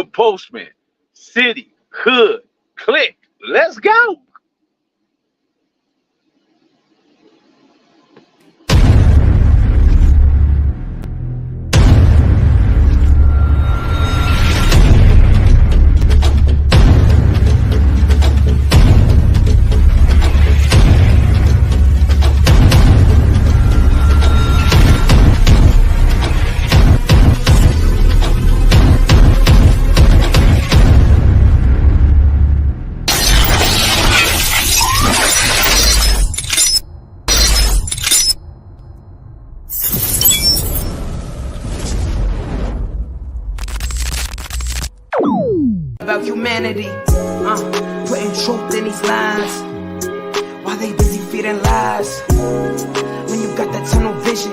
Postman, city, hood, click. Let's go. About humanity, putting truth in these lines while they busy feeding lies. When you got that tunnel vision,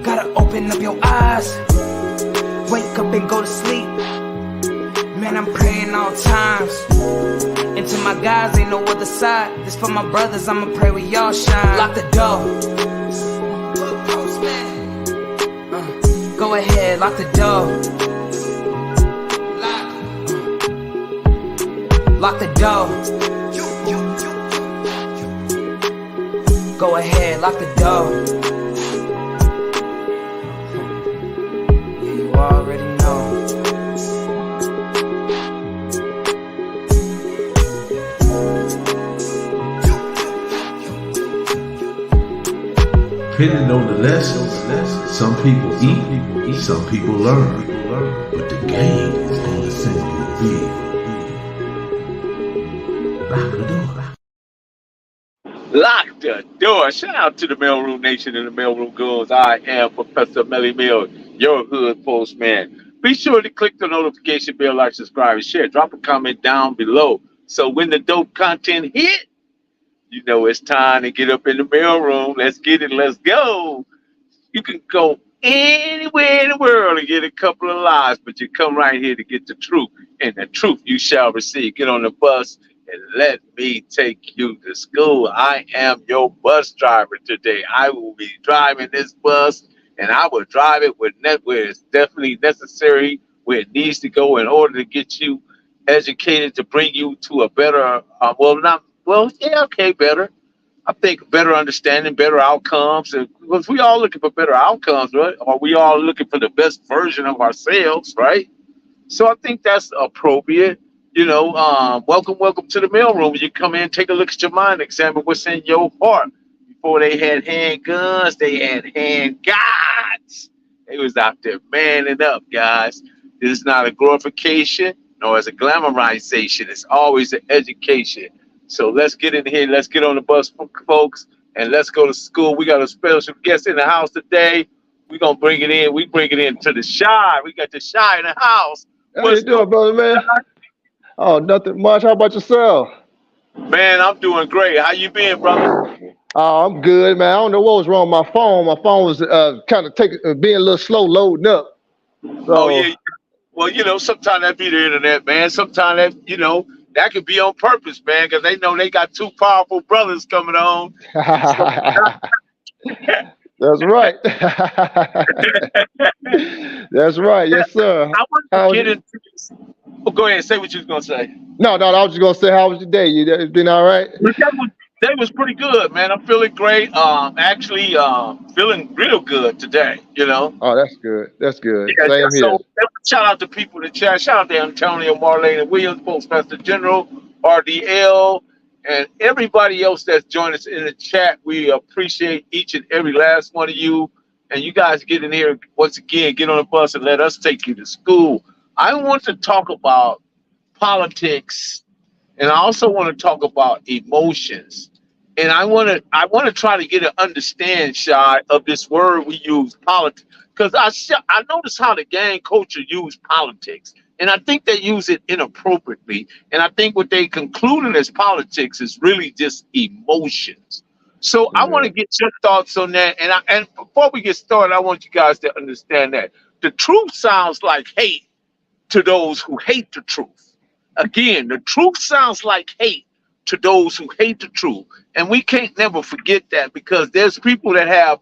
gotta open up your eyes. Wake up and go to sleep. Man, I'm praying all times. And to my guys, ain't no other side. This for my brothers, I'ma pray we all shine. Lock the door. Go ahead, lock the door. Lock the door. Go ahead, lock the door. Yeah, you already know. Depending on the lessons, some people eat, some people learn. But the game is going to send you a big. Lock the door. Shout out to the Mailroom Nation and the Mailroom Girls. I am Professor Melly Mill, your hood postman. Be sure to click the notification bell, like, subscribe, and share. Drop a comment down below. So when the dope content hit, you know it's time to get up in the mailroom. Let's get it. Let's go. You can go anywhere in the world and get a couple of lies, but you come right here to get the truth. And the truth you shall receive. Get on the bus and let me take you to school. I am your bus driver today. I will be driving this bus, and I will drive it where it's definitely necessary, where it needs to go in order to get you educated, to bring you to a better, better. I think better understanding, better outcomes. And because we all looking for better outcomes, right? Or we all looking for the best version of ourselves, right? So I think that's appropriate. Welcome to the mailroom. You come in, take a look at your mind, examine what's in your heart. Before they had handguns, they had hand gods. They was out there manning up, guys. This is not a glorification, nor is a glamorization. It's always an education. So let's get in here. Let's get on the bus, folks, and let's go to school. We got a special guest in the house today. We're going to bring it in. We bring it in to the Shy. We got the Shy in the house. How you doing, brother, man? Oh, nothing much. How about yourself? Man, I'm doing great. How you been, brother? Oh, I'm good, man. I don't know what was wrong with my phone. My phone was kind of being a little slow loading up. So, oh, yeah. Well, sometimes that be the internet, man. Sometimes that, that could be on purpose, man, because they know they got two powerful brothers coming on. That's right. That's right. Yes, sir. I want to get into this. Oh, go ahead and say what you was going to say. No, I was just going to say, how was your day? You been all right? That was pretty good, man. I'm feeling great. Actually, feeling real good today, Oh, that's good. That's good. Yeah, Same here. so shout out to people in the chat. Shout out to Antonio, Marlene, and Williams, Postmaster General, RDL, and everybody else that's joined us in the chat. We appreciate each and every last one of you. And you guys get in here once again, get on the bus and let us take you to school. I want to talk about politics, and I also want to talk about emotions. And I want to try to get an understand, Shy, of this word we use, politics, because I notice how the gang culture use politics, and I think they use it inappropriately. And I think what they concluding as politics is really just emotions. So I want to get your thoughts on that. And before we get started, I want you guys to understand that the truth sounds like hate to those who hate the truth. Again, the truth sounds like hate to those who hate the truth. And we can't never forget that, because there's people that have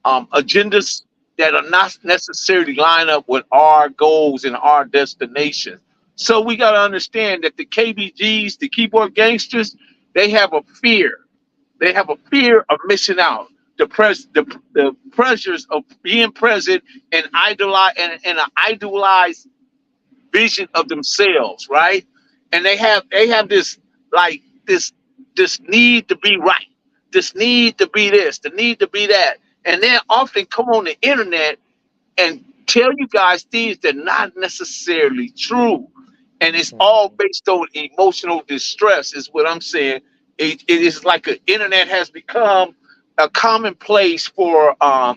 agendas that are not necessarily line up with our goals and our destination. So we got to understand that the KBGs, the keyboard gangsters, they have a fear. They have a fear of missing out. The pressures of being present and and an idolized vision of themselves, right? And they have this like this need to be right, this need to be this, the need to be that, and then often come on the internet and tell you guys things that are not necessarily true. And it's all based on emotional distress, is what I'm saying. It is like the internet has become a common place for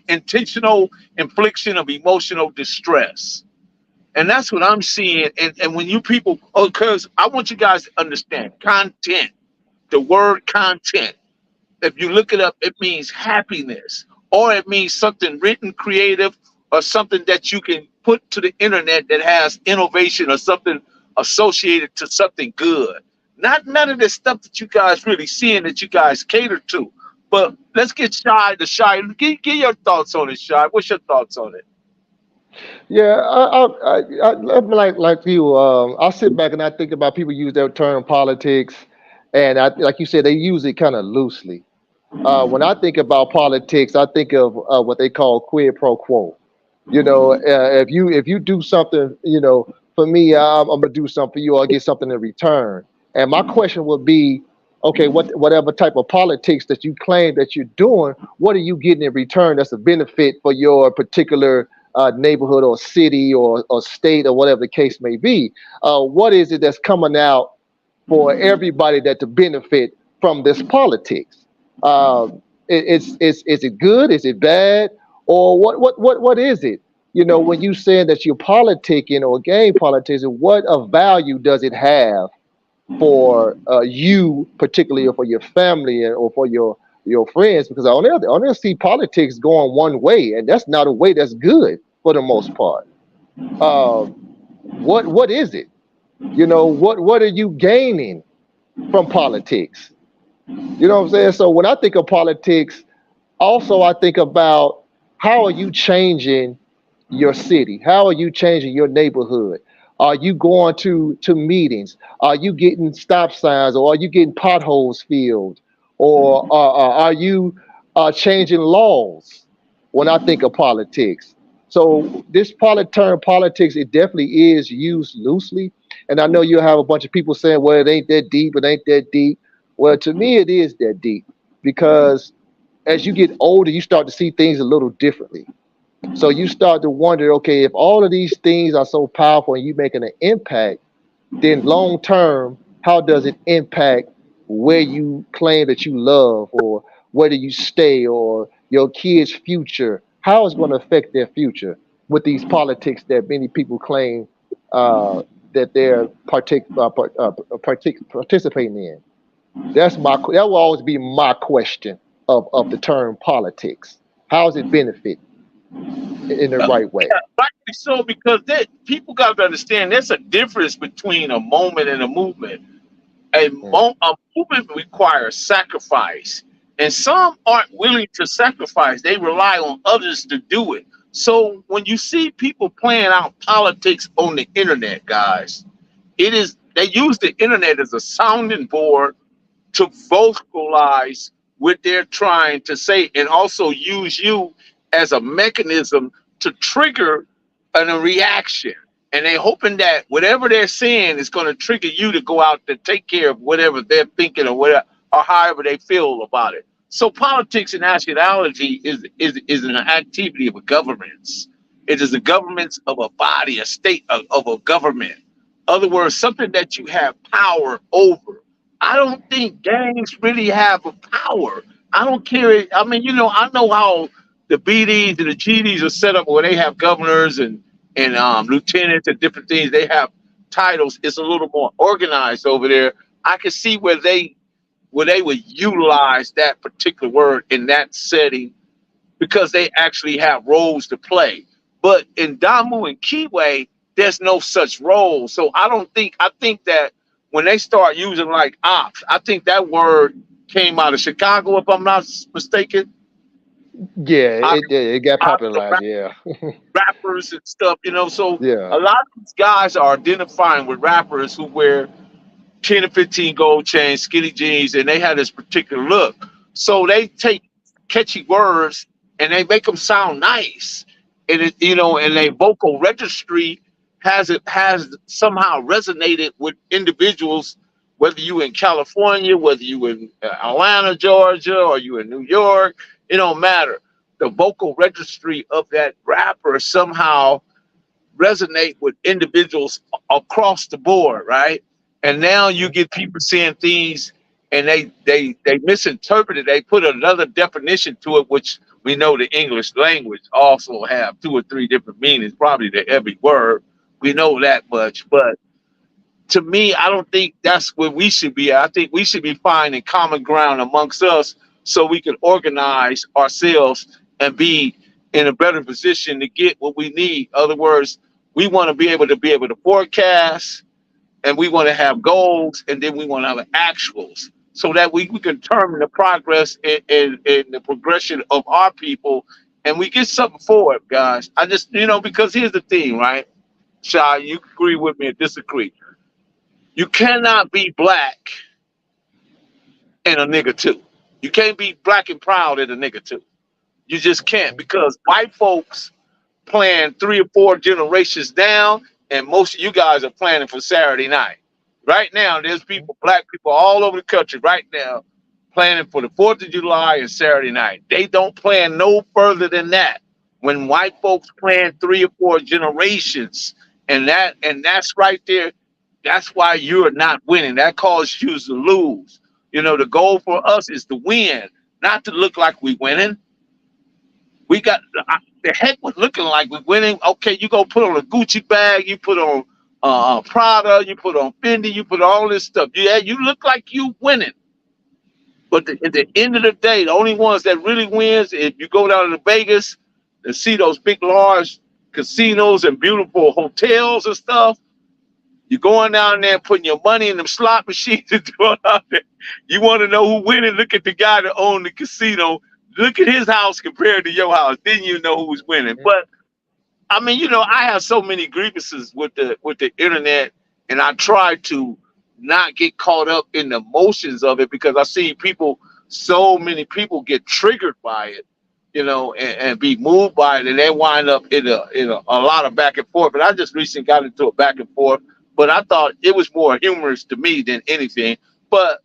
intentional infliction of emotional distress. And that's what I'm seeing. And when you people, because I want you guys to understand content, the word content. If you look it up, it means happiness, or it means something written, creative, or something that you can put to the internet that has innovation or something associated to something good. Not none of this stuff that you guys really see and that you guys cater to. But let's get Shy to Shy. Give your thoughts on it, Shy. What's your thoughts on it? Yeah, I'm like you. I sit back and I think about people use that term politics, and like you said, they use it kind of loosely. When I think about politics, I think of what they call quid pro quo. If you do something, for me, I'm gonna do something for you, or I get something in return. And my question would be, okay, whatever type of politics that you claim that you're doing, what are you getting in return that's a benefit for your particular neighborhood or city or state or whatever the case may be? What is it that's coming out for everybody that to benefit from this politics? Is it good? Is it bad? Or what is it? When you saying that you're politicking or game politics, what of value does it have for you, particularly, or for your family or for your friends? Because I only see politics going one way, and that's not a way that's good for the most part. Uh, what is it? What are you gaining from politics? You know what I'm saying? So when I think of politics, also I think about how are you changing your city? How are you changing your neighborhood? Are you going to meetings? Are you getting stop signs, or are you getting potholes filled? Or are you changing laws when I think of politics? So this term politics, it definitely is used loosely. And I know you have a bunch of people saying, well, it ain't that deep, it ain't that deep. Well, to me, it is that deep because as you get older, you start to see things a little differently. So you start to wonder, okay, if all of these things are so powerful and you making an impact, then long term, how does it impact where you claim that you love, or where do you stay, or your kids' future? How is it going to affect their future with these politics that many people claim that they're participating in? That will always be my question of the term politics. How does it benefit in the right way? Yeah, rightly so, because people got to understand there's a difference between a moment and a movement. Mm, A movement requires sacrifice, and some aren't willing to sacrifice. They rely on others to do it. So when you see people playing out politics on the internet, guys, they use the internet as a sounding board to vocalize what they're trying to say, and also use you as a mechanism to trigger a reaction. And they're hoping that whatever they're saying is going to trigger you to go out to take care of whatever they're thinking, or whatever, or however they feel about it. So politics and nationality is an activity of a governance. It is a governance of a body, a state of a government. Other words, something that you have power over. I don't think gangs really have a power. I don't care. I mean, I know how the BDs and the GDs are set up where they have governors and lieutenants and different things. They have titles. It's a little more organized over there. I can see where they would utilize that particular word in that setting because they actually have roles to play. But in Damu and Kiwe, there's no such role. So I think that when they start using like ops, I think that word came out of Chicago, if I'm not mistaken. Yeah, Out it got of the popularized. Yeah, rappers and stuff, you know. So yeah. a lot of these guys are identifying with rappers who wear 10 or 15 gold chains, skinny jeans, and they have this particular look. So they take catchy words and they make them sound nice. And it, you know, and their vocal registry has somehow resonated with individuals, whether you in California, whether you in Atlanta, Georgia, or you in New York, it don't matter. The vocal registry of that rapper somehow resonate with individuals across the board, right? And now you get people saying things and they misinterpret it. They put another definition to it, which we know the English language also have 2 or 3 different meanings, probably to every word. We know that much. But to me, I don't think that's where we should be at. I think we should be finding common ground amongst us so we can organize ourselves and be in a better position to get what we need. In other words, we want to be able to forecast, and we want to have goals, and then we want to have actuals so that we can determine the progress and the progression of our people, and we get something for it, guys. I just, you know, because here's the thing, right? Shy, you agree with me or disagree. You cannot be black and a nigga too. You can't be black and proud and a nigga too. You just can't, because white folks plan 3 or 4 generations down, and most of you guys are planning for Saturday night. Right now, there's people, black people all over the country right now planning for the 4th of July and Saturday night. They don't plan no further than that. When white folks plan 3 or 4 generations, and that's right there, that's why you're not winning. That causes you to lose. You know, the goal for us is to win, not to look like we winning. We got the heck with looking like we're winning. Okay, you go put on a Gucci bag, you put on Prada, you put on Fendi, you put all this stuff. Yeah, you look like you winning. But at the end of the day, the only ones that really wins, if you go down to Vegas and see those big, large casinos and beautiful hotels and stuff, you're going down there and putting your money in them slot machines and doing all that. You want to know who winning? Look at the guy that owned the casino. Look at his house compared to your house. Then you know who's winning. But I mean, you know, I have so many grievances with the internet, and I try to not get caught up in the emotions of it, because I see people, so many people get triggered by it, you know, and be moved by it, and they wind up in a lot of back and forth. But I just recently got into a back and forth, but I thought it was more humorous to me than anything. But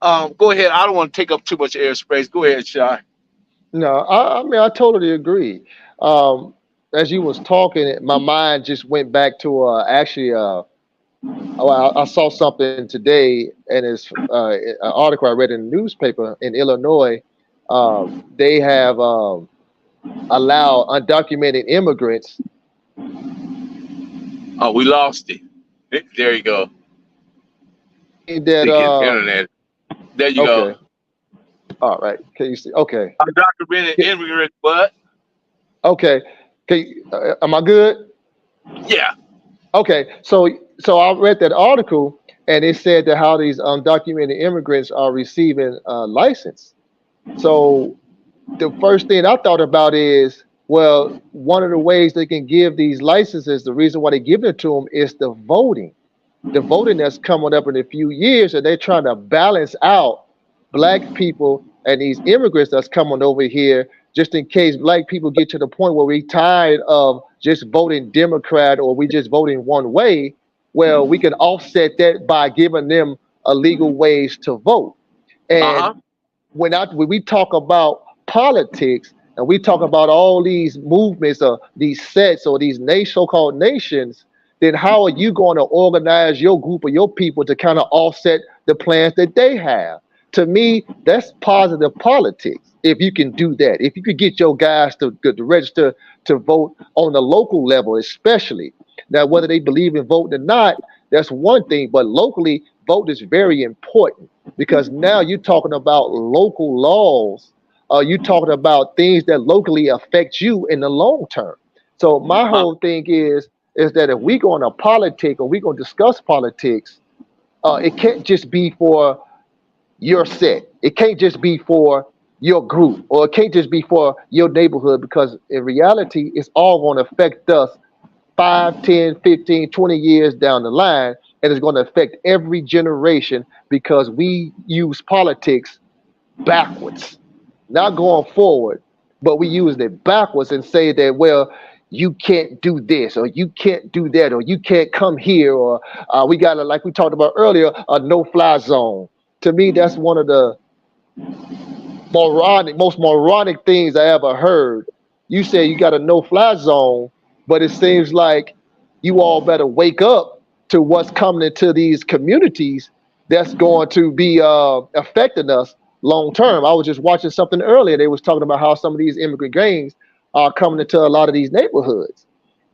go ahead. I don't want to take up too much airspace. Go ahead, Shy. No, I mean I totally agree. As you was talking, my mind just went back to actually I saw something today, and it's an article I read in the newspaper in Illinois. They have allowed undocumented immigrants. Oh, we lost it. There you go. That Thinking internet. There you go. okay, all right. Can you see? Okay, Undocumented immigrant, but okay. Am I good? yeah. Okay, so I read that article, and it said that how these undocumented immigrants are receiving license. So the first thing I thought about is, well, one of the ways they can give these licenses, the reason why they give it to them is the voting that's coming up in a few years, and they're trying to balance out black people and these immigrants that's coming over here, just in case black people get to the point where we tired of just voting Democrat or we just voting one way. Well, we can offset that by giving them a legal ways to vote. Uh-huh. And when we talk about politics and we talk about all these movements or these sets or these so-called nations, then how are you going to organize your group of your people to kind of offset the plans that they have? To me, that's positive politics. If you can do that, if you could get your guys to register to vote on the local level, especially now, whether they believe in voting or not, that's one thing. But locally, vote is very important, because now you're talking about local laws. You're talking about things that locally affect you in the long term. So my whole thing is that if we're going to politic or we're going to discuss politics, it can't just be for your set. It can't just be for your group, or it can't just be for your neighborhood, because in reality, it's all going to affect us 5, 10, 15, 20 years down the line, and it's going to affect every generation because we use politics backwards, not going forward, but we use it backwards and say that, well, you can't do this, or you can't do that, or you can't come here, or we got, like we talked about earlier, a no-fly zone. To me, that's one of the most moronic things I ever heard. You say you got a no-fly zone, but it seems like you all better wake up to what's coming into these communities that's going to be affecting us long term. I was just watching something earlier. They was talking about how some of these immigrant gangs are coming into a lot of these neighborhoods.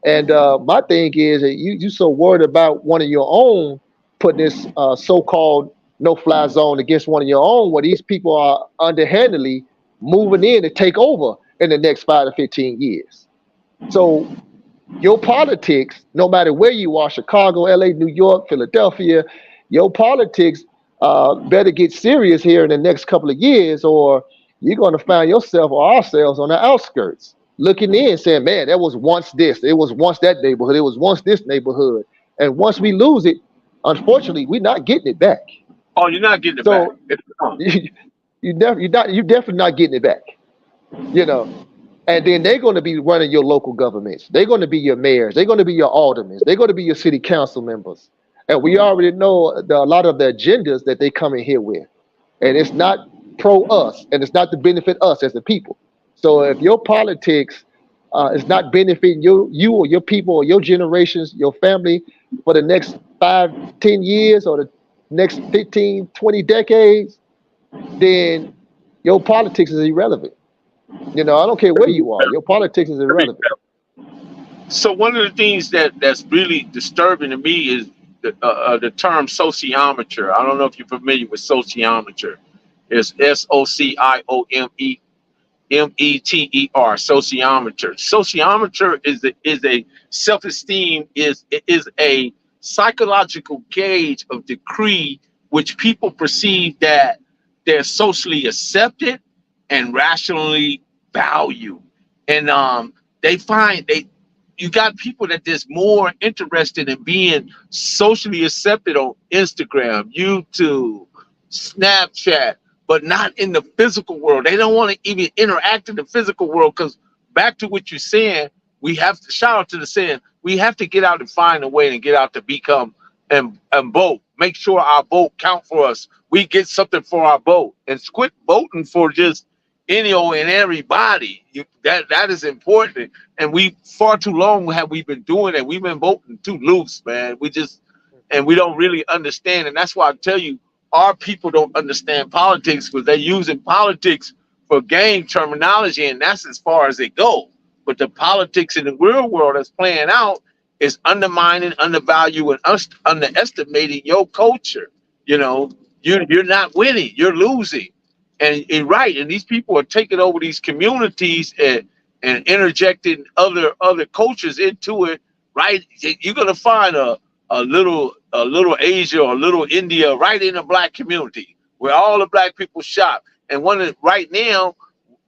And my thing is that you so worried about one of your own putting this so-called no-fly zone against one of your own, where these people are underhandedly moving in to take over in the next 5 to 15 years. So your politics, no matter where you are, Chicago, LA, New York, Philadelphia, your politics better get serious here in the next couple of years, or you're going to find yourself or ourselves on the outskirts looking in saying, man, that was once this, it was once that neighborhood, it was once this neighborhood. And once we lose it, unfortunately, we're not getting it back. Oh, you're not getting it back. So you're definitely not getting it back. You know, and then they're going to be running your local governments. They're going to be your mayors. They're going to be your aldermen. They're going to be your city council members. And we already know a lot of the agendas that they come in here with. And it's not pro us, and it's not to benefit us as the people. So if your politics is not benefiting you or your people or your generations, your family for the next 5, 10 years or the next 15, 20 decades, then your politics is irrelevant. You know, I don't care where you are. Your politics is irrelevant. So one of the things that's really disturbing to me is the term sociometer. I don't know if you're familiar with sociometer. It's SOCIOMETER, sociometer. Sociometer is a self-esteem, is a psychological gauge of degree which people perceive that they're socially accepted and rationally valued. And they find you got people that is more interested in being socially accepted on Instagram, YouTube, Snapchat, but not in the physical world. They don't want to even interact in the physical world, because back to what you're saying, we have to shout out to the saying, we have to get out and find a way and get out to become and vote. Make sure our vote count for us. We get something for our vote, and quit voting for just any old and everybody. That is important. And we far too long have we been doing it. We've been voting too loose, man. And we don't really understand. And that's why I tell you, our people don't understand politics, because they're using politics for game terminology, and that's as far as it goes. But the politics in the real world that's playing out is undermining, undervaluing, underestimating your culture. You know, you're not winning, you're losing. And right, and these people are taking over these communities and interjecting other cultures into it. Right, you're gonna find a little Asia or a little India right in the black community where all the black people shop. And right now,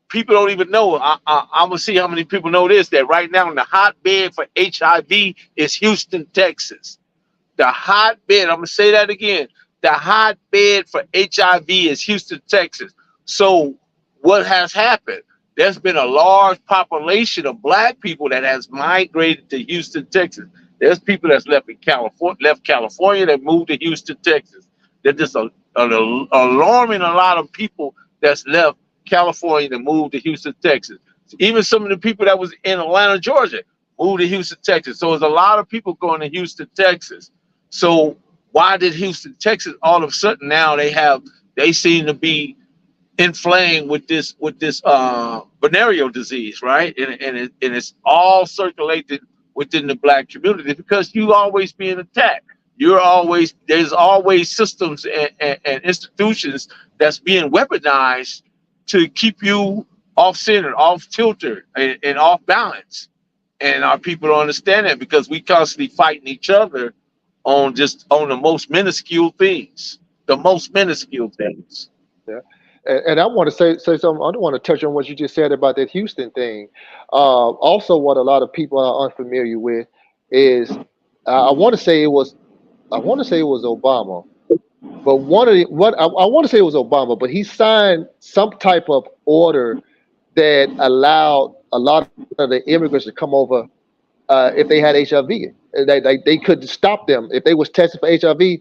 people don't even know. I'm gonna see how many people know this, that right now the hotbed for HIV is Houston, Texas. The hotbed, I'm gonna say that again. The hotbed for HIV is Houston, Texas. So what has happened? There's been a large population of black people that has migrated to Houston, Texas. There's people that's left California that moved to Houston, Texas. There's just alarming a lot of people that's left California to move to Houston, Texas. Even some of the people that was in Atlanta, Georgia, moved to Houston, Texas. So there's a lot of people going to Houston, Texas. So why did Houston, Texas, all of a sudden now they seem to be inflamed with this venereal disease, right? And it's all circulated within the black community, because you always being attacked. There's always systems and institutions that's being weaponized to keep you off center, off kilter, and off balance. And our people don't understand that, because we constantly fighting each other on the most minuscule things. Yeah. And I want to say something. I don't want to touch on what you just said about that Houston thing. Also, what a lot of people are unfamiliar with is I want to say it was Obama, but one of the what I want to say it was Obama, but he signed some type of order that allowed a lot of the immigrants to come over if they had HIV. They couldn't stop them if they was tested for HIV.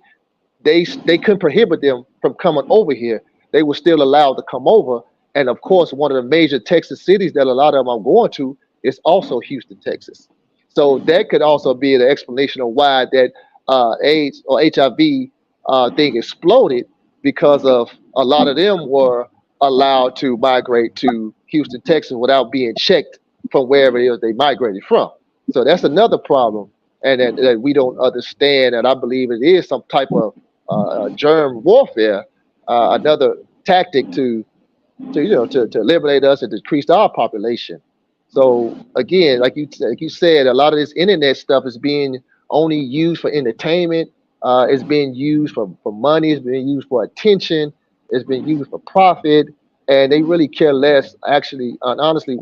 They couldn't prohibit them from coming over here. They were still allowed to come over. And of course, one of the major Texas cities that a lot of them are going to is also Houston, Texas. So that could also be the explanation of why that AIDS or HIV thing exploded, because of a lot of them were allowed to migrate to Houston, Texas without being checked from wherever it is they migrated from. So that's another problem, and that we don't understand. And I believe it is some type of germ warfare, another tactic to eliminate us and decrease our population. So again, like you said, a lot of this internet stuff is being only used for entertainment. It's being used for money. It's being used for attention. It's being used for profit, and they really care less, actually, honestly,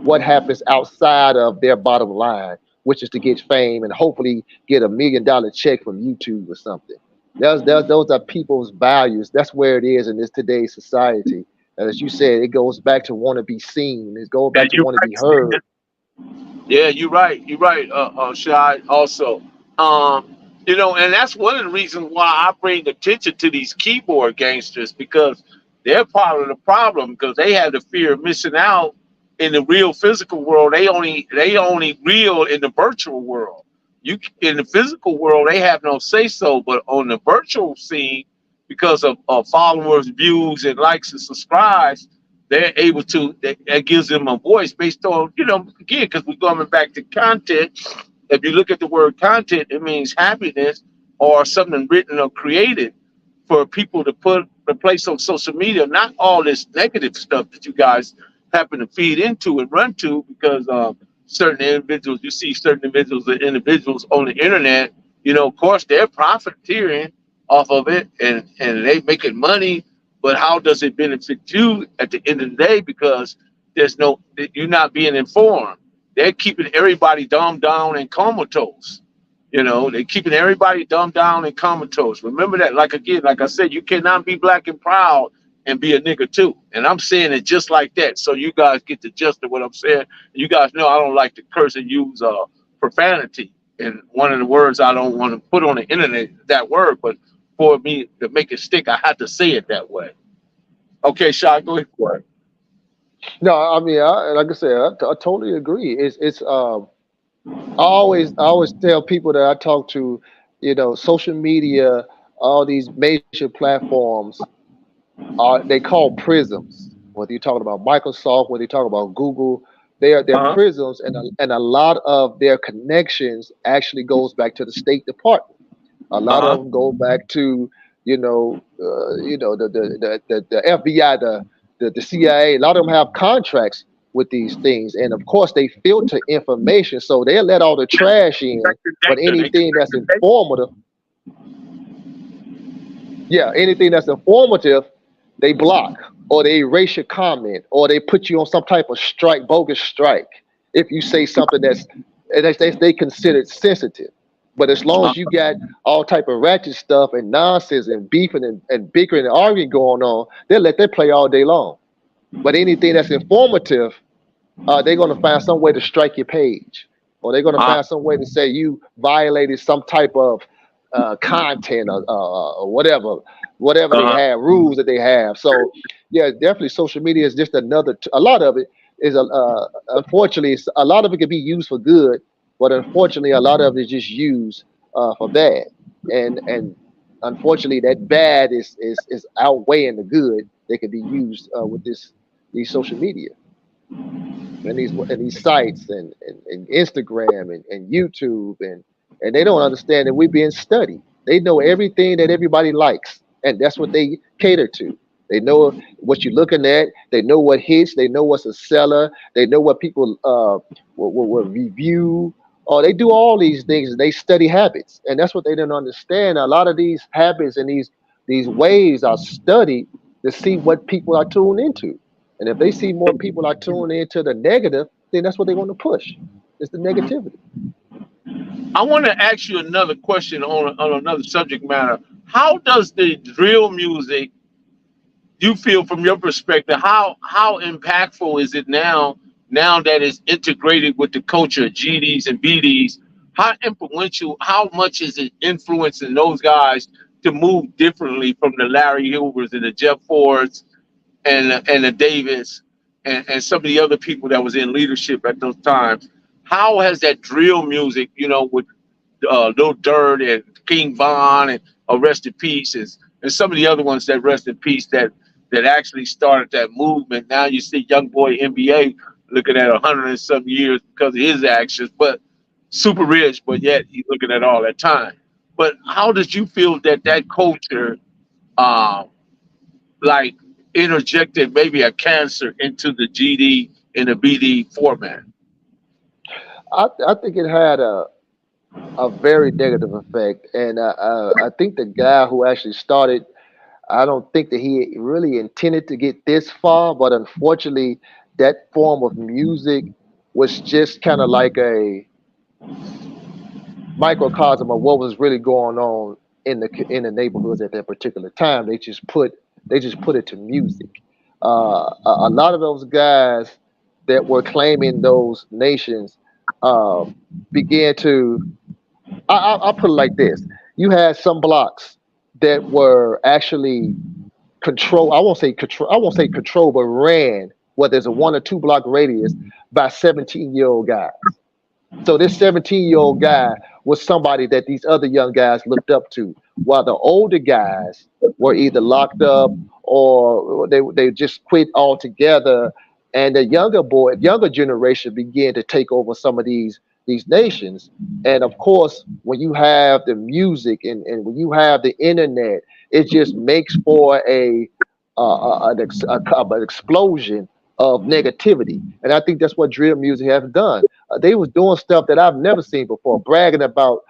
what happens outside of their bottom line, which is to get fame and hopefully get $1 million check from YouTube or something. Those are people's values. That's where it is in this today's society. And as you said, it goes back to want to be seen. It goes Yeah, back to you're want to be right. heard. Yeah, you're right. You're right, Shai. Also, um, and that's one of the reasons why I bring attention to these keyboard gangsters, because they're part of the problem, because they have the fear of missing out in the real physical world. They only real in the virtual world. You in the physical world, they have no say so, but on the virtual scene, because of followers, views, and likes and subscribes, they're able to, that gives them a voice based on, again, because we're going back to content. If you look at the word content, it means happiness or something written or created for people to put a place on social media, not all this negative stuff that you guys happen to feed into and run to, because certain individuals, you see certain individuals on the internet, of course, they're profiteering off of it, and they making money, but how does it benefit you at the end of the day? Because you're not being informed. They're keeping everybody dumbed down and comatose. They're keeping everybody dumbed down and comatose. Remember that, like, again, like I said, you cannot be black and proud and be a nigga too. And I'm saying it just like that, so you guys get the gist of what I'm saying. You guys know I don't like to curse and use profanity. And one of the words I don't want to put on the internet, that word, but for me to make it stick, I had to say it that way. Okay, Shy, go ahead for it. No, I mean, like I said, I totally agree. I always tell people that I talk to, social media, all these major platforms are they call prisms. Whether you're talking about Microsoft, whether you're talking about Google, they're Uh-huh. prisms, and a lot of their connections actually goes back to the State Department. A lot of Uh-huh. them go back to the FBI, the CIA. A lot of them have contracts with these things, and of course they filter information, so they let all the trash in. Expect the But data. They anything expect that's the data. informative, yeah, anything that's informative, they block or they erase your comment or they put you on some type of strike, bogus strike, if you say something they considered sensitive. But as long as you got all type of ratchet stuff and nonsense and beefing and bickering and arguing going on, they'll let that play all day long. But anything that's informative, they're going to find some way to strike your page, or they're going to Uh, find some way to say you violated some type of content or whatever they uh, have, rules that they have. So yeah, definitely social media is just another. A lot of it is unfortunately a lot of it can be used for good, but unfortunately a lot of it is just used for bad. And unfortunately that bad is outweighing the good that can be used with these social media and these sites and Instagram and YouTube and they don't understand that we're being studied. They know everything that everybody likes, and that's what they cater to. They know what you're looking at. They know what hits. They know what's a seller. They know what people will review. Or they do all these things. They study habits, and that's what they don't understand. A lot of these habits and these ways are studied to see what people are tuned into. And if they see more people are tuned into the negative, then that's what they want to push. It's the negativity. I want to ask you another question on another subject matter. How does the drill music, you feel from your perspective, how impactful is it now that it's integrated with the culture of GDs and BDs? How influential, how much is it influencing those guys to move differently from the Larry Hilbers and the Jeff Fords and the Davis and some of the other people that was in leadership at those times? How has that drill music, with Lil Durk and King Von and Rest in Peace and some of the other ones that rest in peace that actually started that movement. Now you see young boy NBA looking at 100 and some years because of his actions, but super rich, but yet he's looking at all that time. But how did you feel that culture, um, like interjected maybe a cancer into the GD and the BD format? I think it had a very negative effect, and I think the guy who actually started, I don't think that he really intended to get this far, but unfortunately, that form of music was just kind of like a microcosm of what was really going on in the neighborhoods at that particular time. They just put it to music. A lot of those guys that were claiming those nations uh, began to. I'll put it like this: you had some blocks that were actually control. I won't say control. I won't say control, but ran where there's a 1 or 2 block radius by 17-year-old guys. So this 17-year-old guy was somebody that these other young guys looked up to, while the older guys were either locked up or they just quit altogether. And the younger generation began to take over some of these nations. And of course, when you have the music and when you have the internet, it just makes for an explosion of negativity. And I think that's what drill music has done. They was doing stuff that I've never seen before, bragging about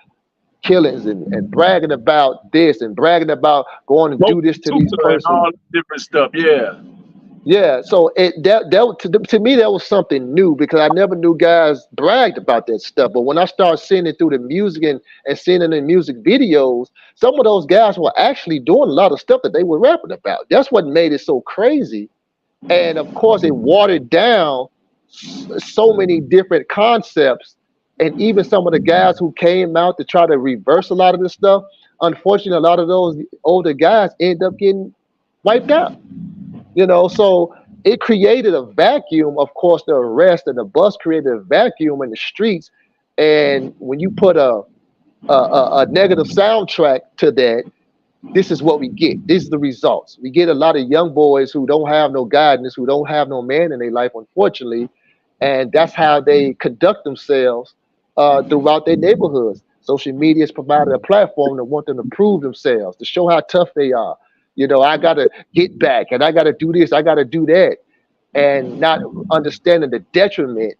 killings and bragging about this and bragging about going to do this to these And persons. all different stuff, yeah. Yeah, so to me that was something new because I never knew guys bragged about that stuff. But when I started seeing it through the music and seeing it in music videos, some of those guys were actually doing a lot of stuff that they were rapping about. That's what made it so crazy. And of course, it watered down so many different concepts. And even some of the guys who came out to try to reverse a lot of this stuff, unfortunately, a lot of those older guys end up getting wiped out. So it created a vacuum. Of course, the arrest and the bus created a vacuum in the streets. And when you put a negative soundtrack to that, this is what we get. These are the results. We get a lot of young boys who don't have no guidance, who don't have no man in their life, unfortunately, and that's how they conduct themselves throughout their neighborhoods. Social media has provided a platform to want them to prove themselves, to show how tough they are. I got to get back, and I got to do this, I got to do that, and not understanding the detriment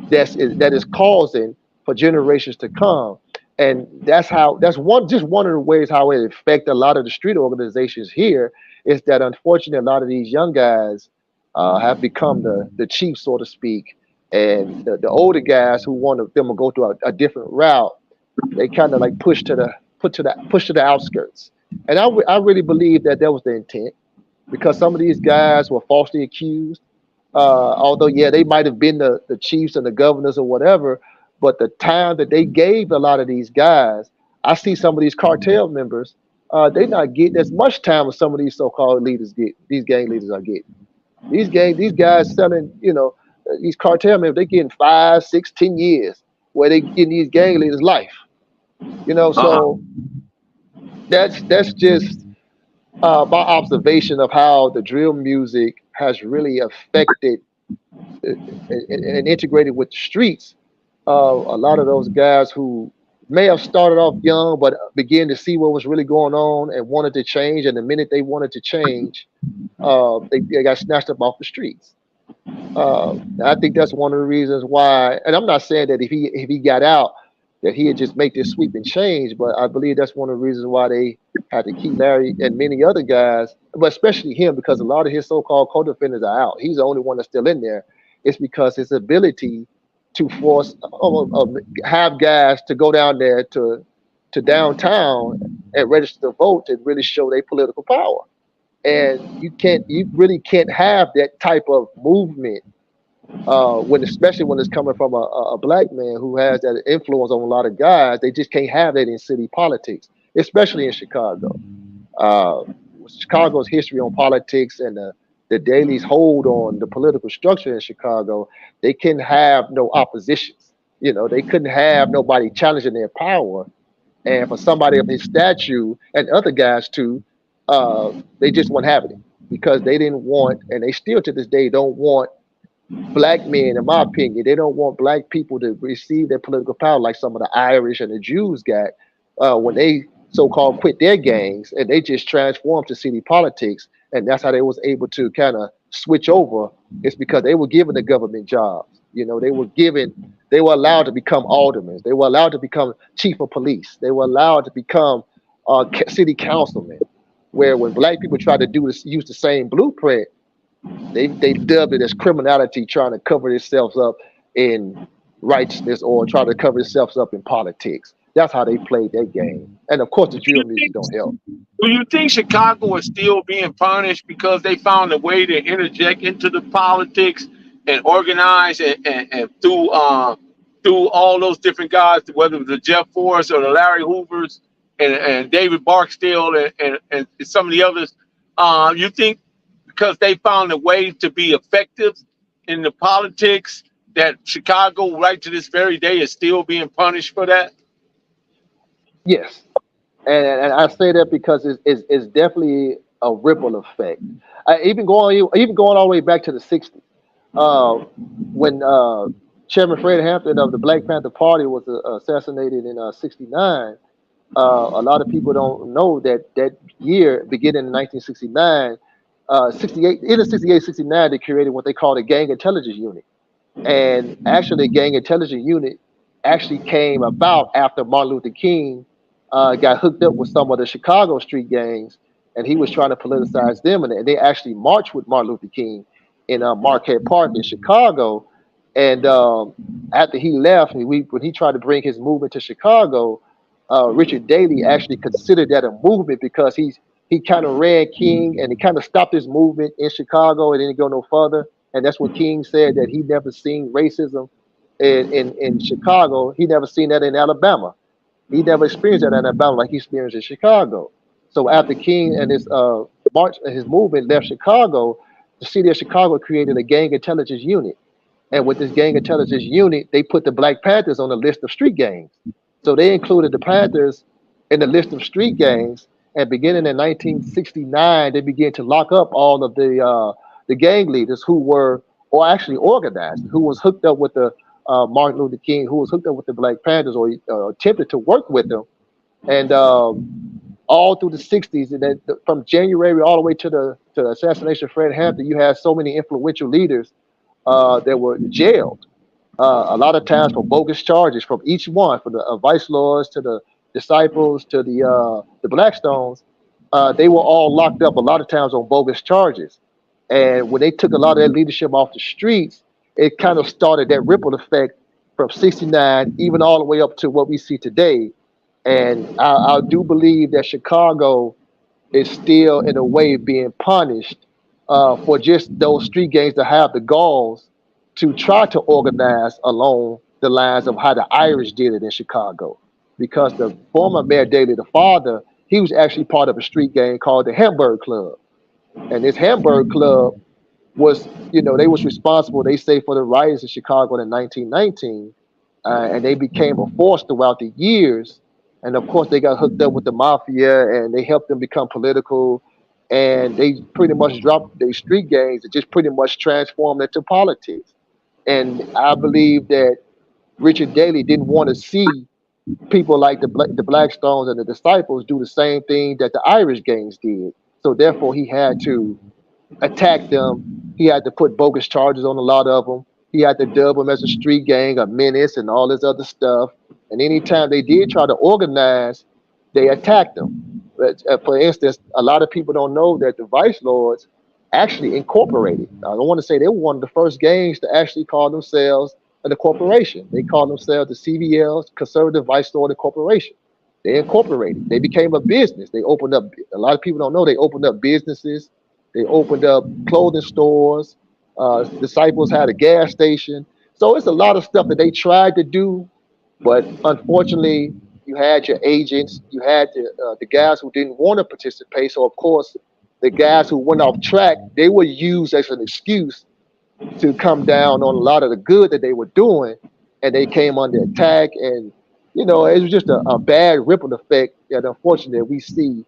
that is causing for generations to come. And that's one of the ways how it affects a lot of the street organizations here is that unfortunately a lot of these young guys have become the chief, so to speak, and the older guys who want them to go through a different route, they kind of like push to the outskirts. And I really believe that was the intent because some of these guys were falsely accused. Although, yeah, they might have been the chiefs and the governors or whatever, but the time that they gave a lot of these guys, I see some of these cartel members, they're not getting as much time as some of these so-called leaders get. These gang leaders are getting. These guys selling, these cartel members, they getting 5, 6, 10 years where they getting these gang leaders life. Uh-huh. So that's just my observation of how the drill music has really affected and integrated with the streets. A lot of those guys who may have started off young but began to see what was really going on and wanted to change, and the minute they wanted to change, they got snatched up off the streets. I think that's one of the reasons why. And I'm not saying that if he got out, that he'd just make this sweeping change. But I believe that's one of the reasons why they had to keep Larry and many other guys, but especially him, because a lot of his so-called co-defendants are out. He's the only one that's still in there. It's because his ability to force have guys to go down there to downtown and register to vote and really show their political power. And you really can't have that type of movement especially when it's coming from a black man who has that influence on a lot of guys. They just can't have that in city politics, especially in Chicago. Uh, Chicago's history on politics and the Daily's hold on the political structure in Chicago, they couldn't have no oppositions. They couldn't have nobody challenging their power. And for somebody of his stature and other guys too, they just weren't having it because they didn't want, and they still to this day don't want black men, in my opinion, they don't want black people to receive their political power like some of the Irish and the Jews got when they so-called quit their gangs and they just transformed to city politics, and that's how they was able to kind of switch over. It's because they were given the government jobs. They were allowed to become aldermen. They were allowed to become chief of police. They were allowed to become city councilmen. Where when black people try to use the same blueprint, they dubbed it as criminality, trying to cover themselves up in righteousness or try to cover themselves up in politics. That's how they played that game. And of course, the drill music don't help. Do you think Chicago is still being punished because they found a way to interject into the politics and organize and through all those different guys, whether it was the Jeff Forrest or the Larry Hoovers and David Barksdale and some of the others? You think because they found a way to be effective in the politics that Chicago, right to this very day, is still being punished for that? Yes, and I say that because it's definitely a ripple effect. Even going all the way back to the '60s, when Chairman Fred Hampton of the Black Panther Party was assassinated in '69. A lot of people don't know that year, beginning in 1969, 68, either 68, 69, they created what they call a gang intelligence unit. And actually, the gang intelligence unit actually came about after Martin Luther King got hooked up with some of the Chicago street gangs, and he was trying to politicize them. And they actually marched with Martin Luther King in Marquette Park in Chicago. And after he left, when he tried to bring his movement to Chicago, Richard Daley actually considered that a movement because he kind of ran King and he kind of stopped his movement in Chicago and didn't go no further. And that's what King said, that he never seen racism in Chicago. He never seen that in Alabama. He never experienced that in Alabama like he experienced in Chicago. So after King and his march and his movement left Chicago, the city of Chicago created a gang intelligence unit. And with this gang intelligence unit, they put the Black Panthers on the list of street gangs. So they included the Panthers in the list of street gangs. And beginning in 1969, they began to lock up all of the gang leaders who were, or actually organized, who was hooked up with the Martin Luther King, who was hooked up with the Black Panthers or attempted to work with them. And all through the 60s, and then from January all the way to the assassination of Fred Hampton, you had so many influential leaders that were jailed. A lot of times for bogus charges from each one, from the vice lords to the disciples to the Blackstones, they were all locked up a lot of times on bogus charges. And when they took a lot of that leadership off the streets, it kind of started that ripple effect from '69 even all the way up to what we see today. And I do believe that Chicago is still in a way being punished for just those street gangs to have the galls to try to organize along the lines of how the Irish did it in Chicago. Because the former Mayor Daley, the father, he was actually part of a street gang called the Hamburg Club. And this Hamburg Club was, they was responsible, they say, for the riots in Chicago in 1919. And they became a force throughout the years. And of course, they got hooked up with the mafia and they helped them become political. And they pretty much dropped their street gangs and just pretty much transformed into politics. And I believe that Richard Daley didn't want to see people like the Blackstones and the Disciples do the same thing that the Irish gangs did. So therefore, he had to attack them. He had to put bogus charges on a lot of them. He had to dub them as a street gang, a menace, and all this other stuff. And anytime they did try to organize, they attacked them. For instance, a lot of people don't know that the Vice Lords actually incorporated. I don't want to say they were one of the first gangs to actually call themselves a corporation. They called themselves the CVLs, Conservative Vice Lord Corporation. They incorporated. They became a business. They opened up. A lot of people don't know they opened up businesses. They opened up clothing stores. Disciples had a gas station. So it's a lot of stuff that they tried to do, but unfortunately, you had your agents, you had the guys who didn't want to participate. So of course, the guys who went off track, they were used as an excuse to come down on a lot of the good that they were doing, and they came under attack. And it was just a bad ripple effect that unfortunately we see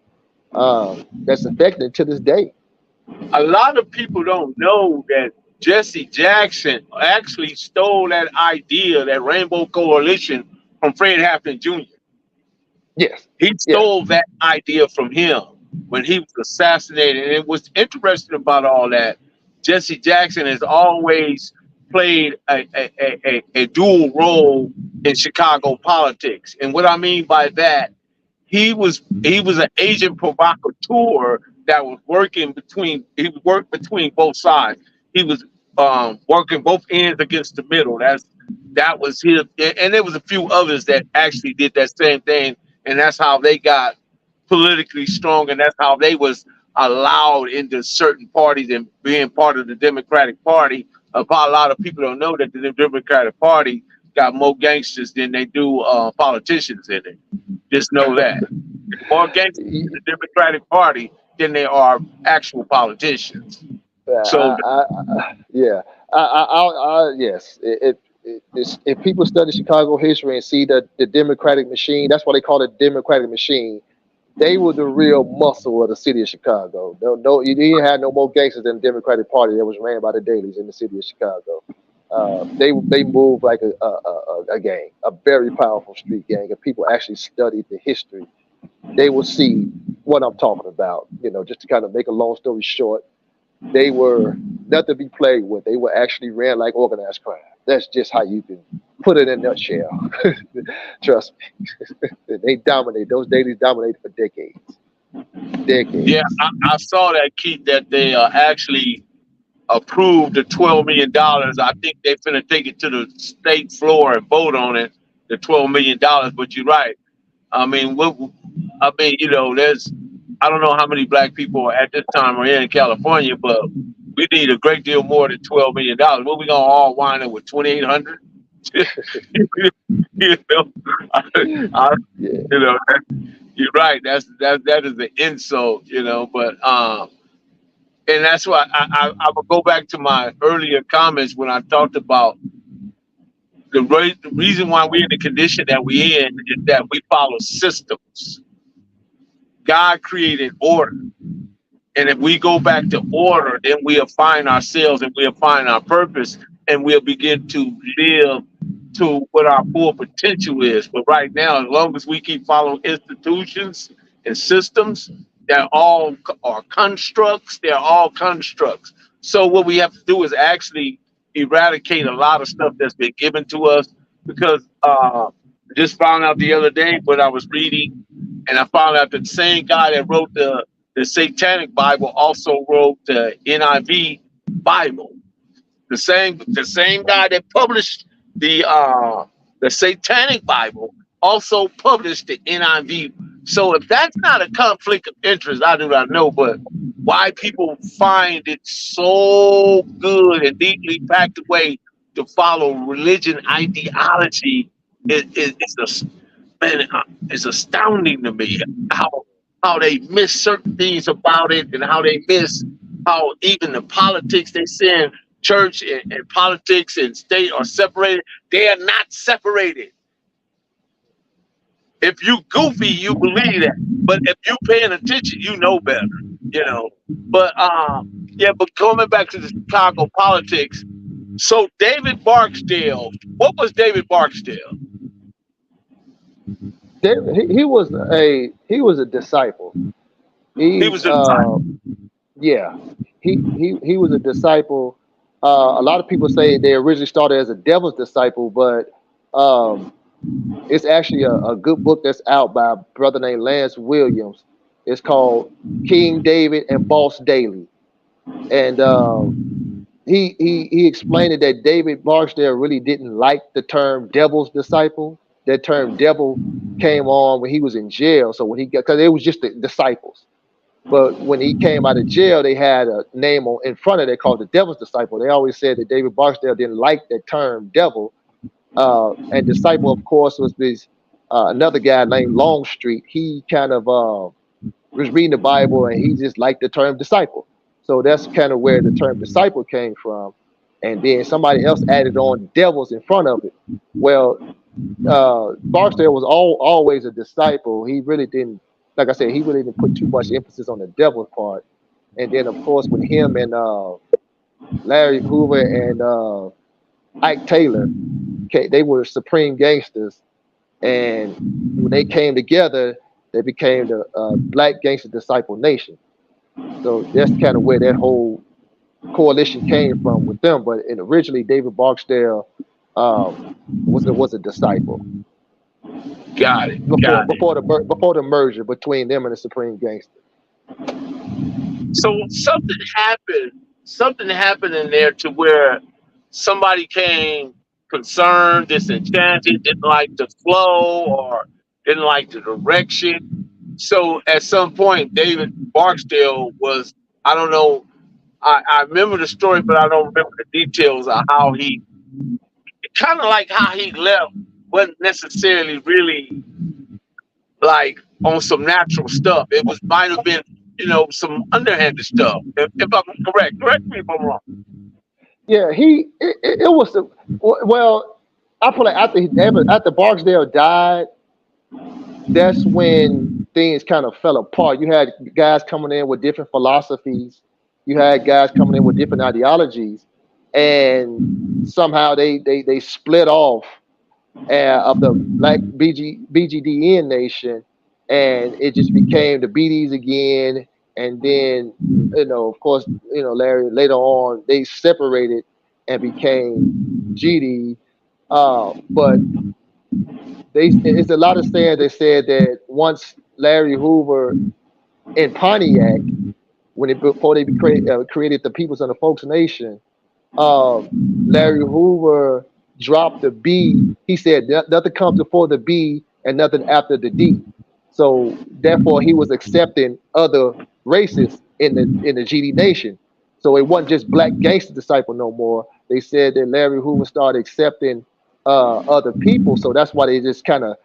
that's affected to this day. A lot of people don't know that Jesse Jackson actually stole that idea, that Rainbow Coalition, from Fred Hampton Jr. Yes, He yes. stole that idea from him when he was assassinated. And what's interesting about all that, Jesse Jackson has always played a dual role in Chicago politics. And what I mean by that, he was an agent provocateur that was he worked between both sides. He was working both ends against the middle. That was his, and there was a few others that actually did that same thing, and that's how they got politically strong, and that's how they was allowed into certain parties and being part of the Democratic Party. A lot of people don't know that the Democratic Party got more gangsters than they do politicians in it. Just know that. More gangsters in the Democratic Party than there are actual politicians. So Yeah, yes. If people study Chicago history and see that the Democratic machine, that's why they call it Democratic machine. They were the real muscle of the city of Chicago. No, you didn't have no more gangsters than the Democratic Party that was ran by the dailies in the city of Chicago. They moved like a gang, a very powerful street gang. If people actually studied the history, they will see what I'm talking about. Just to kind of make a long story short, they were not to be played with. They were actually ran like organized crime. That's just how you can put it in a nutshell. Trust me. They dominate. Those dailies dominated for decades. yeah, I saw that, Keith, that they actually approved the $12 million. I think they're finna take it to the state floor and vote on it, the $12 million. But you're right. I mean, there's, I don't know how many black people at this time are here in California, but we need a great deal more than $12 million. What we gonna all wind up with 2,800? you know, you're right. That is an insult, But and that's why I will go back to my earlier comments when I talked about the reason why we're in the condition that we're in is that we follow systems. God created order. And if we go back to order, then we'll find ourselves and we'll find our purpose and we'll begin to live to what our full potential is. But right now, as long as we keep following institutions and systems, they're all are constructs. They're all constructs. So what we have to do is actually eradicate a lot of stuff that's been given to us because just found out the other day when I was reading and I found out that the same guy that wrote the Satanic Bible also wrote the NIV Bible. The same guy that published the Satanic Bible also published the NIV. So if that's not a conflict of interest, I do not know. But why people find it so good and deeply packed away to follow religion ideology is astounding to me. How they miss certain things about it and how they miss how even the politics they send church and politics and state are separated. They are not separated. If you goofy, you believe that. But if you paying attention, you know better, But but coming back to the Chicago politics, so David Barksdale, what was David Barksdale? He was a disciple. He was a disciple. Yeah, he was a disciple. A lot of people say they originally started as a devil's disciple, but It's actually a good book that's out by a brother named Lance Williams. It's called King David and Boss Daily. And he explained it that David Barksdale really didn't like the term devil's disciple. That term devil came on when he was in jail. So when he got, because it was just the disciples. But when he came out of jail, they had a name on in front of it called the devil's disciple. They always said that David Barksdale didn't like that term devil. And disciple, of course, was this another guy named Longstreet. He kind of was reading the Bible and he just liked the term disciple. So that's kind of where the term disciple came from. And then somebody else added on devils in front of it. Well, Barksdale was always a disciple. He really didn't, like I said, he really didn't put too much emphasis on the devil part. And then, of course, with him and Larry Hoover and Ike Taylor, they were supreme gangsters. And when they came together, they became the Black Gangster Disciple Nation. So that's kind of where that whole coalition came from with them. But originally, David Barksdale was a disciple. Got it. Before the merger between them and the Supreme Gangster. So something happened in there to where somebody came concerned, disenchanted, didn't like the flow or didn't like the direction. So at some point, David Barksdale was, I don't know, I remember the story, but I don't remember the details of how he, kind of like how he left, wasn't necessarily really like on some natural stuff. It was might have been, some underhanded stuff. If I'm correct me if I'm wrong. Yeah, it was the, well, I feel like after Barksdale died, that's when things kind of fell apart. You had guys coming in with different philosophies. You had guys coming in with different ideologies, and somehow they split off of the Black BGDN nation, and it just became the BDs again. And then, of course, Larry, later on, they separated and became GD. But it's a lot of saying they said that once Larry Hoover in Pontiac, before they created the Peoples and the Folks Nation, Larry Hoover dropped the B. He said nothing comes before the B and nothing after the D. So therefore, he was accepting other races in the GD Nation. So it wasn't just Black Gangster Disciple no more. They said that Larry Hoover started accepting other people. So that's why they just kind of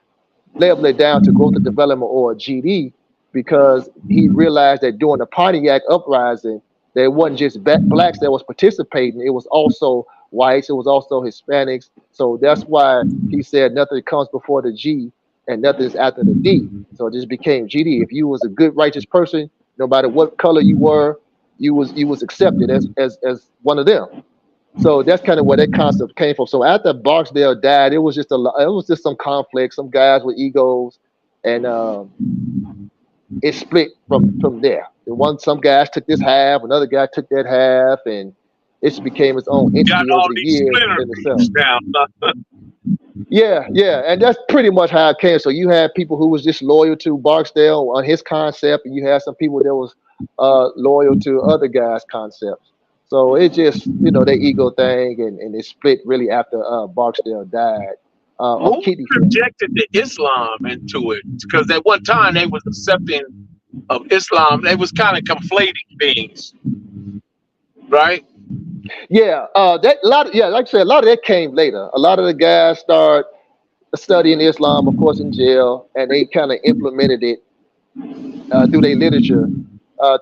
labeled it down to Growth and Development, or GD, because he realized that during the Pontiac uprising, there wasn't just blacks that was participating. It was also whites. It was also Hispanics. So that's why he said nothing comes before the G and nothing's after the D. So it just became GD. If you was a good, righteous person, no matter what color you were, you was accepted as one of them. So that's kind of where that concept came from. So after Barksdale died, it was just some conflict, some guys with egos, and it split from there. Some guys took this half, another guy took that half, and it became its own entity over the years in itself. Yeah, and that's pretty much how it came. So you had people who was just loyal to Barksdale on his concept, and you had some people that was loyal to other guys' concepts. So it just, their ego thing, and it split really after Barksdale died. Who projected the Islam into it? Because at one time they was accepting of Islam. They was kind of conflating things, right? Yeah, like I said, a lot of that came later. A lot of the guys started studying Islam, of course, in jail, and they kind of implemented it through their literature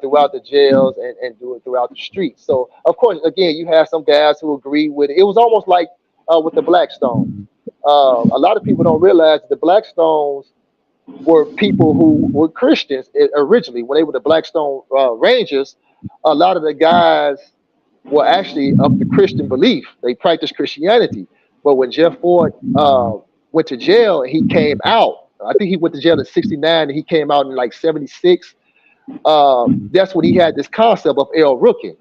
throughout the jails and do it throughout the streets. So, of course, again, you have some guys who agree with it. It was almost like with the Blackstones. A lot of people don't realize the Blackstones were people who were Christians originally. When they were the Blackstone Rangers, a lot of the guys were actually of the Christian belief. They practiced Christianity. But when Jeff Ford went to jail and he came out, I think he went to jail in '69 and he came out in like '76. That's when he had this concept of El Rookin.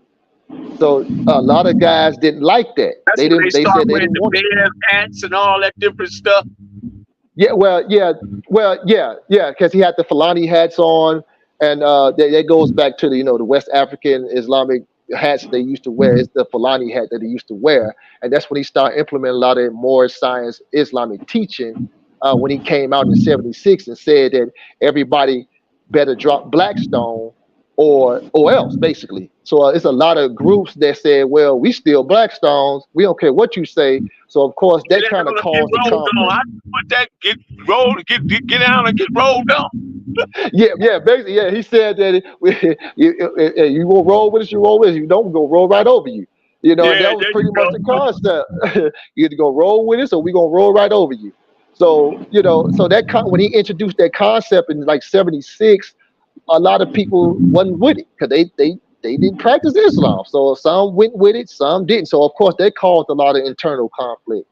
So a lot of guys didn't like that. They said they didn't want the hats and all that different stuff. Yeah, because he had the Fulani hats on, and that goes back to the the West African Islamic hats they used to wear. It's the Fulani hat that he used to wear, and that's when he started implementing a lot of more science Islamic teaching. When he came out in '76 and said that everybody better drop Blackstone or else, basically. So it's a lot of groups that said, well, we still Blackstones. We don't care what you say. So of course Get that kind down of and get caused the rolled on. conflict. I put that get down and get rolled on. Yeah, basically, yeah. He said that you will roll with us, you roll with us. You don't, we go roll right over you. And Yeah, that was there you pretty much the go. concept. You either go roll with us, or we gonna roll right over you. So so when he introduced that concept in like '76, a lot of people wasn't with it because they didn't practice Islam. So some went with it, some didn't. So of course that caused a lot of internal conflict.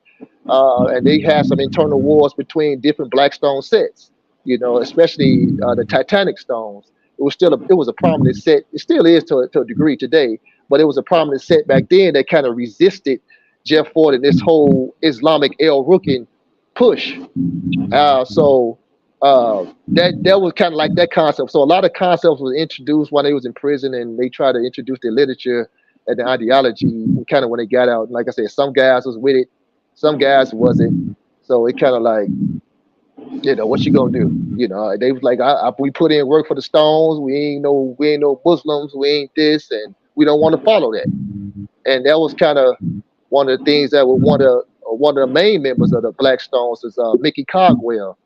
And they had some internal wars between different Blackstone sets. Especially the Titanic stones. It was a prominent set. It still is to a degree today, but it was a prominent set back then that kind of resisted Jeff Ford and this whole Islamic El Rukin push. That was kind of like that concept. So a lot of concepts was introduced when they was in prison, and they tried to introduce the literature and the ideology. Kind of when they got out, like I said, some guys was with it, some guys wasn't. So it kind of like, what you gonna do? They was like, we put in work for the Stones. We ain't no Muslims. We ain't this, and we don't want to follow that. And that was kind of one of the things that was one of the main members of the Black Stones is Mickey Cogwell.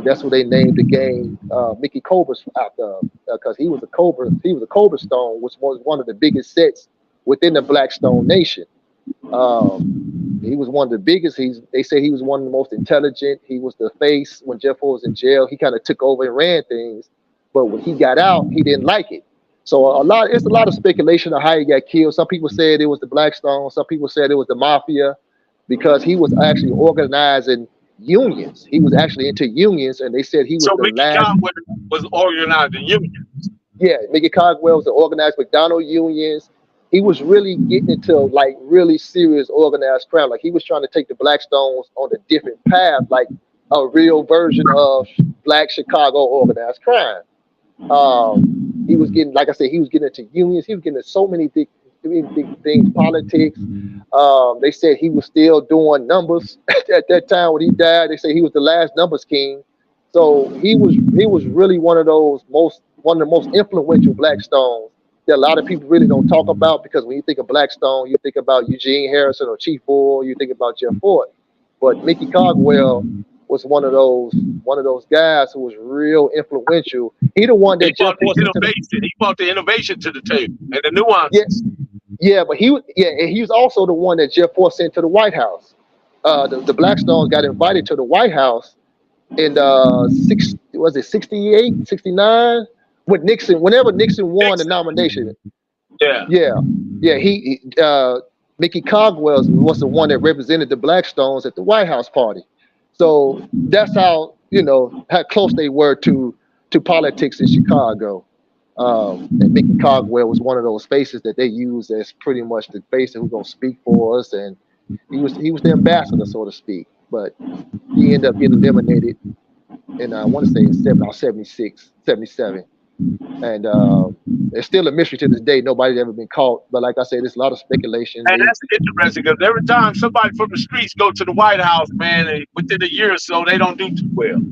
That's what they named the game Mickey Cobra's after, because he was a Cobra. He was a Cobra Stone, which was one of the biggest sets within the Black Stone Nation. He was one of the biggest. They say he was one of the most intelligent. He was the face when Jeff Ford was in jail. He kind of took over and ran things, but when he got out, he didn't like it. So it's a lot of speculation of how he got killed. Some people said it was the Blackstone. Some people said it was the mafia, because he was actually organizing unions. He was actually into unions, and they said he was So the Mickey last. Conway was organizing union. Yeah, Mickey Cogwell was the organized McDonald unions. He was really getting into like really serious organized crime. Like he was trying to take the Blackstones on a different path, like a real version of Black Chicago organized crime. He was getting, like I said, he was getting into unions. He was getting into so many big things, politics. They said he was still doing numbers at that time when he died. They said he was the last numbers king. So he was really one of the most influential Blackstones that a lot of people really don't talk about, because when you think of Blackstone, you think about Eugene Harrison or Chief Bull, you think about Jeff Ford. But Mickey Cogwell was one of those guys who was real influential. He the one that Jeff Ford He brought the innovation to the table and the nuances. Yeah, but and he was also the one that Jeff Ford sent to the White House. The Blackstones got invited to the White House in 68, 69? With Nixon, whenever Nixon won the nomination. Yeah. He Mickey Cogwell was the one that represented the Blackstones at the White House party. So that's how close they were to politics in Chicago. And Mickey Cogwell was one of those faces that they used as pretty much the face who's gonna speak for us, and he was the ambassador, so to speak. But he ended up getting eliminated in I want to say in 76, 77. And it's still a mystery to this day. Nobody's ever been caught. But like I said, there's a lot of speculation. And that's interesting, because every time somebody from the streets go to the White House, man, and within a year or so, they don't do too well.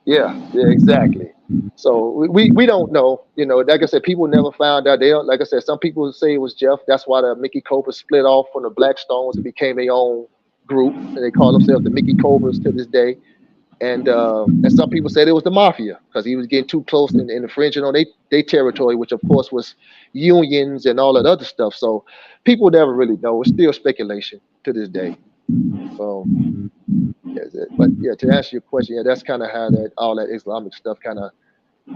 Yeah, exactly. So we don't know. Like I said, people never found out. Like I said, some people say it was Jeff. That's why the Mickey Cobras split off from the Blackstones and became their own group, and they call themselves the Mickey Cobras to this day. And some people said it was the mafia, because he was getting too close and infringing on their territory, which of course was unions and all that other stuff. So people never really know. It's still speculation to this day. So, but yeah, to answer your question, that's kind of how all that Islamic stuff kind of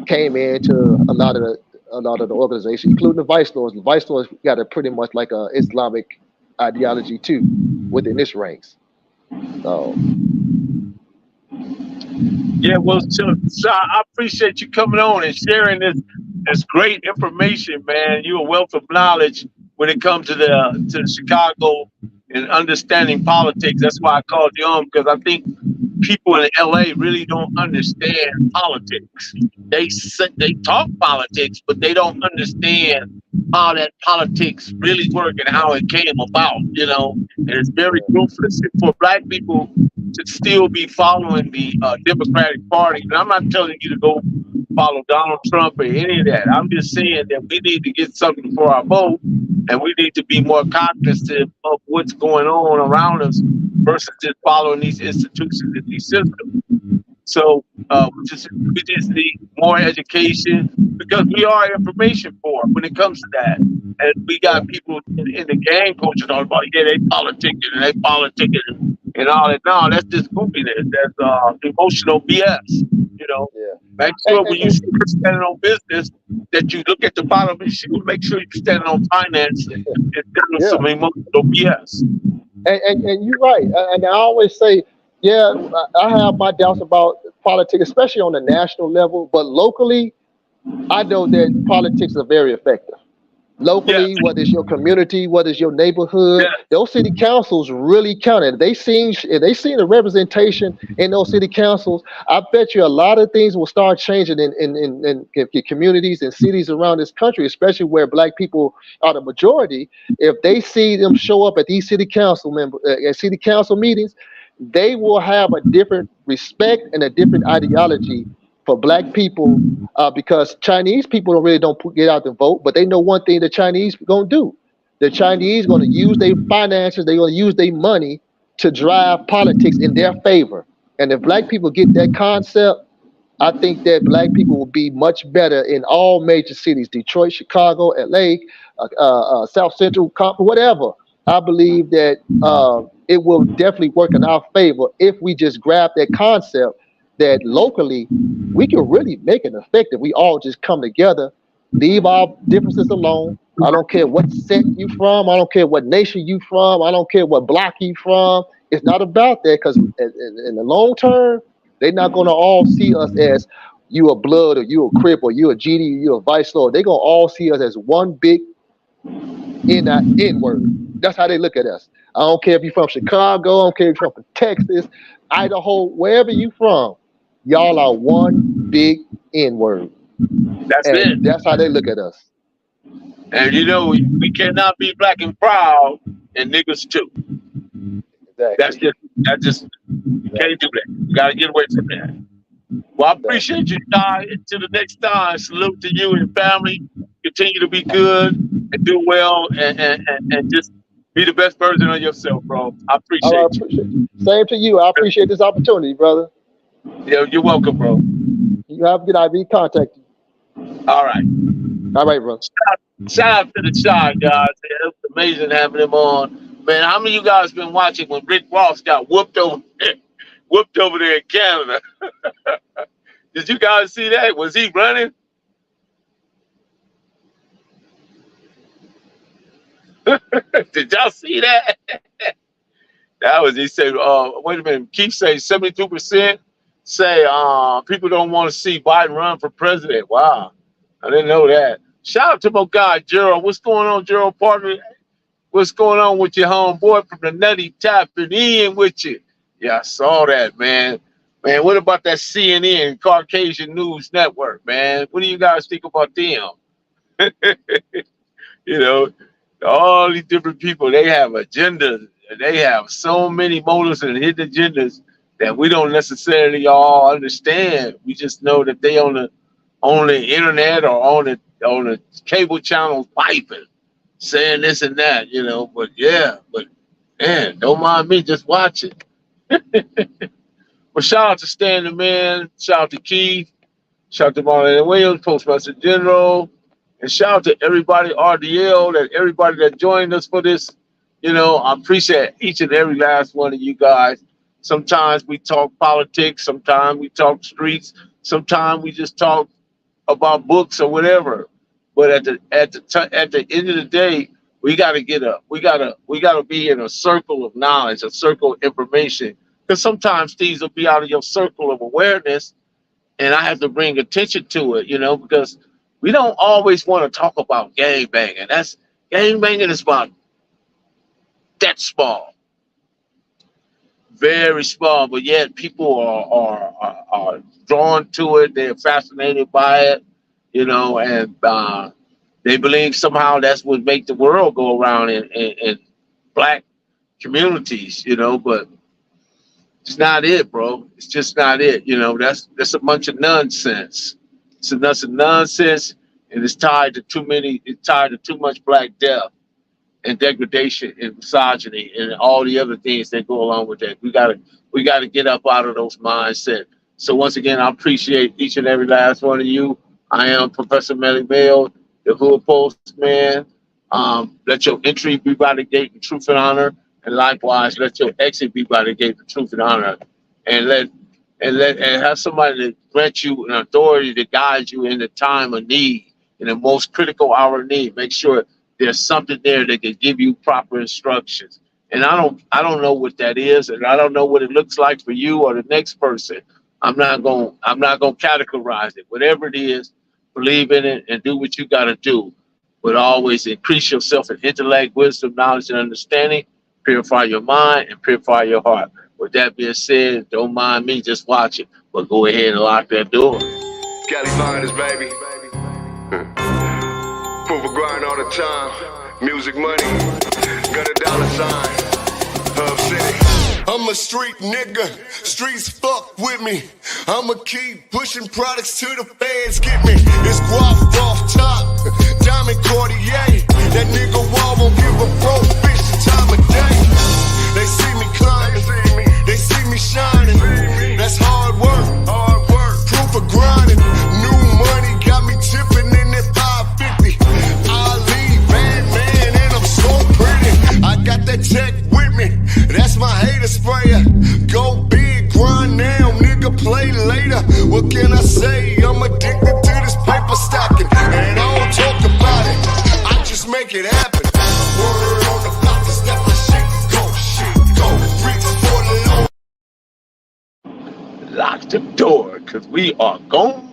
came into a lot of the organization, including the Vice Lords. The Vice Lords got a pretty much like a Islamic ideology too within its ranks. So. Yeah, well, so I appreciate you coming on and sharing this great information, man. You're a wealth of knowledge when it comes to the Chicago and understanding politics. That's why I called you on, because I think people in LA really don't understand politics. They talk politics, but they don't understand how that politics really work and how it came about. And it's very ruthless. And for black people to still be following the Democratic Party, and I'm not telling you to go follow Donald Trump or any of that. I'm just saying that we need to get something for our vote, and we need to be more cognizant of what's going on around us versus just following these institutions and these systems. So we just need more education, because we are information poor when it comes to that. And we got people in the gang culture talking about, yeah, they politicking and they politicking and all that. No, that's just goofiness. That's emotional BS. Yeah. Make sure when you standing on business that you look at the bottom of the shoe. Make sure you're standing on finance instead of Yeah. some emotional BS. And you're right. And I always say, yeah, I have my doubts about politics, especially on the national level, but locally, I know that politics are very effective. Yes, Locally, whether it's your community, whether it's your neighborhood, yes, those city councils really count. And if they seen the representation in those city councils, I bet you a lot of things will start changing in communities and cities around this country, especially where black people are the majority. If they see them show up at these city council meetings, they will have a different respect and a different ideology for black people, because Chinese people don't get out to vote, but they know one thing the Chinese gonna do. The Chinese gonna use their finances, they're gonna use their money to drive politics in their favor. And if black people get that concept, I think that black people will be much better in all major cities: Detroit, Chicago, LA, South Central, whatever. I believe that it will definitely work in our favor if we just grab that concept that locally we can really make it effective. We all just come together, leave our differences alone. I don't care what set you from. I don't care what nation you from. I don't care what block you from. It's not about that, because in the long term, they're not going to all see us as you a blood or you a crip or you a GD or you a vice lord. They're going to all see us as one big N word. That's how they look at us. I don't care if you're from Chicago. I don't care if you're from Texas, Idaho, wherever you from. Y'all are one big N word. that's it. And that's how they look at us. And we cannot be black and proud and niggas too. That's Exactly. just you can't do that. You gotta get away from that. Well, I Exactly. appreciate you, Ty. Until the next time, salute to you and family. Continue to be good and do well, and just be the best version of yourself, bro. I All right, appreciate you. appreciate Same to you. I appreciate this opportunity, brother. Yeah, you're welcome, bro. You have a good night. Be contacted. All right. All right, brother. Shout out to the Shy guys. It was amazing having him on. Man, how many of you guys been watching when Rick Ross got whooped over there in Canada? Did you guys see that? Was he running? Did y'all see that? That was, he said, wait a minute, Keith say 72% say people don't want to see Biden run for president. Wow. I didn't know that. Shout out to my guy, Gerald. What's going on, Gerald, partner? What's going on with your homeboy from the Nutty tapping in with you? Yeah, I saw that, man. Man, what about that CNN, Caucasian News Network, man? What do you guys think about them? You know, all these different people, they have agendas. They have so many motives and hidden agendas that we don't necessarily all understand. We just know that they on the internet or on the cable channels piping, saying this and that, But yeah, but man, don't mind me, just watch it. Well, shout out to Stan the Man, shout out to Keith, shout out to Marlon Williams, Postmaster General, and shout out to everybody, RDL, everybody that joined us for this. I appreciate each and every last one of you guys. Sometimes we talk politics, sometimes we talk streets, sometimes we just talk about books or whatever. But at the end of the day, we got to get up. We gotta be in a circle of knowledge, a circle of information. Because sometimes things will be out of your circle of awareness, and I have to bring attention to it. Because we don't always want to talk about gang banging. Gang banging is about that small, very small, but yet people are drawn to it. They're fascinated by it, you know, and they believe somehow that's what make the world go around in black communities, you know, but it's not it, bro. It's just not it. You know, that's a bunch of nonsense. It's a bunch of nonsense, and it's tied to too many. It's tied to too much black death and degradation and misogyny and all the other things that go along with that. We gotta get up out of those mindsets. So once again, I appreciate each and every last one of you. I am Professor Melly Bell, the Hood Postman. Let your entry be by the gate in truth and honor. And likewise, let your exit be by the gate of truth and honor, and have somebody that grant you an authority to guide you in the time of need, in the most critical hour of need. Make sure there's something there that can give you proper instructions. And I don't know what that is, and I don't know what it looks like for you or the next person. I'm not gonna categorize it. Whatever it is, believe in it and do what you gotta do. But always increase yourself in intellect, wisdom, knowledge, and understanding. Purify your mind and purify your heart. With that being said, don't mind me, just watch it. But go ahead and lock that door. Cali Finest, baby. Proof of grind all the time. Music money. Got a dollar sign. Hub City. I'm a street nigga. Streets fuck with me. I'ma keep pushing products till the feds get me. It's guap off top. Diamond Cartier. That nigga wall won't give a broke bitch the time of day. They see me climbing, they see me shining. That's hard work, proof of grinding. New money got me tipping in that 550. Ali, bad man, and I'm so pretty. I got that tech with me, that's my hater sprayer. Go big, grind now, nigga, play later. What can I say? I'm addicted to this paper stacking, and I don't talk about it, I just make it happen. Word on the block is that my shit go. Reach for the low. Lock the door, because we are gone.